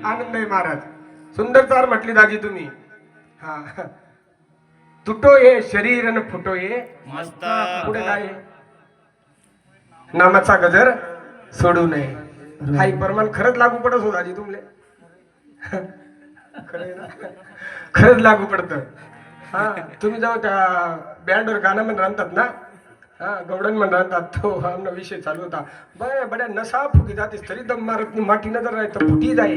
आनंद आहे महाराज. सुंदर चार म्हटली दाजी तुम्ही. हा तुटो ये शरीर न फुटो ये मस्त. पुढे काय नामाचा गजर सोडू नये. हाई प्रमाण खरंच लागू पडत हो दाजी तुमले. खरंच लागू पडत. हा तुम्ही जाऊ त्या बँडवर गाणं म्हणून राहतात ना. हा गवडन म्हणून राहतात तो आमना विषय चालू होता. बड्या बड्या नसा फुगी जातेस तरी दम मारत नाही. माटी नजर राही तर फुटी जाई.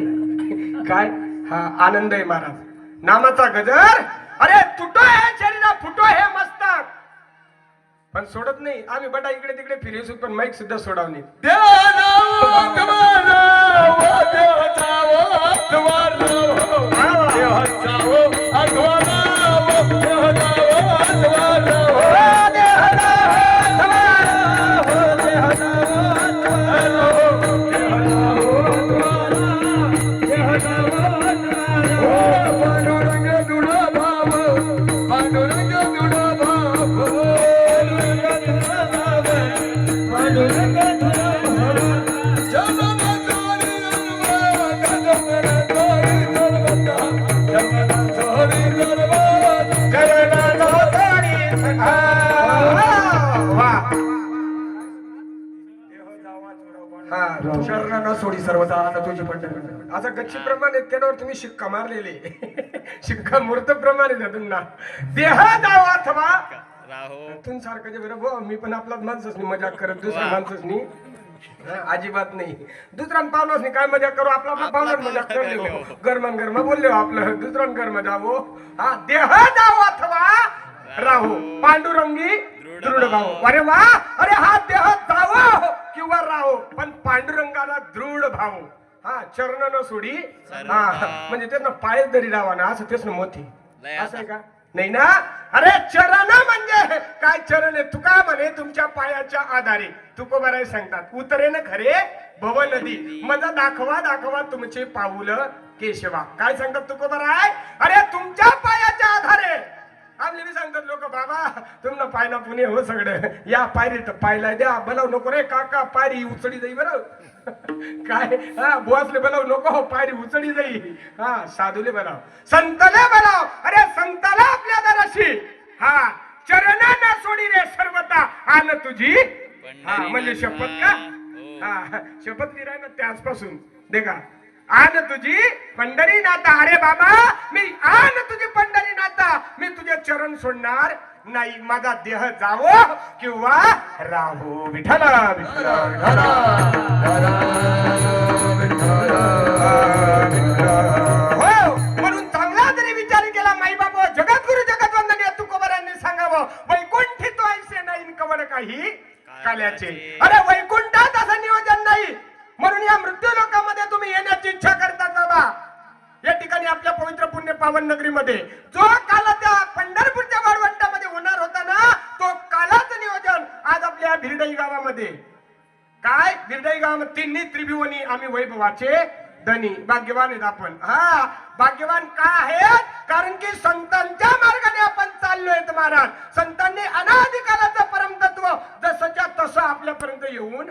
काय हा आनंद आहे महाराज. नामाचा गजर. अरे तुटो हे शरीरा फुटो हे मस्तक. पण सोडत नाही आम्ही. बडा इकडे तिकडे फिरेसू पण माईक सुद्धा सोडावणे. शरण सोडी सर्वता आता तुझी पंढरी. आता गच्ची प्रमाणे त्यावर तुम्ही शिक्का मारलेले. शिक्का मूर्त प्रमाणे तुम्हाला देह जाव अथवा तुम सारखं जे बरोबर. मी पण आपला माणसच नाही मजाक करत. दुसऱ्या माणसच नाही अजिबात नाही. दुसऱ्या पाहुणाच नाही काय मजाक करू. आपला आपला पाहुणार मजाक करलो. गरमन गरमा बोललो आपलं. दुसऱ्यां गरम जावो. हा देह जाव अथवा राहू पांडुरंगी दृढ भाऊ. अरे वा. अरे हा देह जावो किंवा राहो पण पांडुरंगाला दृढ भाऊ. हा चरण न सोडी. हा म्हणजे त्यानं पाय जरी राहावा ना असं त्याच मोठी असं आहे का नाही ना. अरे चरण म्हणजे काय. चरण आहे तुका म्हणे तुमच्या पायाच्या आधारे. तुकोबाराय सांगतात उतरे न खरे भव नदी मजा दाखवा दाखवा तुमचे पाऊल केशवा. काय सांगतात तुकोबाराय. अरे तुमच्या पायाच्या आधारे. आपले बी सांगतात लोक बाबा तुमना पायना पुणे हो सगळं. या पायरी तर पायला द्या बनव नको रे काका पायरी उचडी जाई बरं. काय हा बुवासले बनव नको पायरी उचडी जाई. हा साधूले बनाव संतले बनाव. अरे संताला आपल्या दराशी. हा चरण ना सोडी रे सर्वता आन तुझी. हा म्हणजे शपथ का. हा शपथ गिराय ना त्याचपासून देखा आन तुझी पंढरी नाता. अरे बाबा मी आन तुझी पंढरी नाता. मी तुझे चरण सोडणार नाही. माझा देह जावो किंवा राहो. विठ्ठला विठ्ठला हो. म्हणून चांगला जरी विचार केला माई बाबा जगद्गुरु जगद्वंदनीय तुकोबारांनी सांगावं वैकुंठी तो ऐसे नाही कवड काही काल्याचे. अरे वैकुंठात असं नियोजन नाही. म्हणून या मृत्यू लोकांमध्ये तुम्ही येण्याची इच्छा करतात बाबा. या ठिकाणी आपल्या पवित्र पुण्य पावन नगरीमध्ये जो काल त्या पंढरपूरच्या वाळवंटामध्ये होणार होता ना तो कालाचं नियोजन आज आपल्या भिरडई गावामध्ये. काय भिरडई गावामध्ये तिन्ही त्रिभुवनी आम्ही वैभवाचे धनी भाग्यवान आहेत आपण. हा भाग्यवान का आहेत कारण की संतांच्या मार्गाने आपण चाललोय महाराज. संतांनी अनादिकालाचं परमतत्व जसंच्या तसं आपल्यापर्यंत येऊन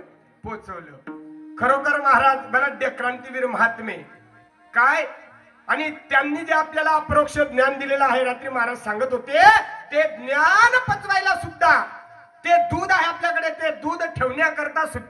पोहोचवलं. खरोखर महाराज बलाढ्य क्रांतीवीर महात्मे काय. आणि त्यांनी जे आपल्याला अपरोक्ष ज्ञान दिलेलं आहे रात्री महाराज सांगत होते ते ज्ञान पचवायला सुद्धा ते दूध आहे आपल्याकडे. ते दूध ठेवण्याकरता सुद्धा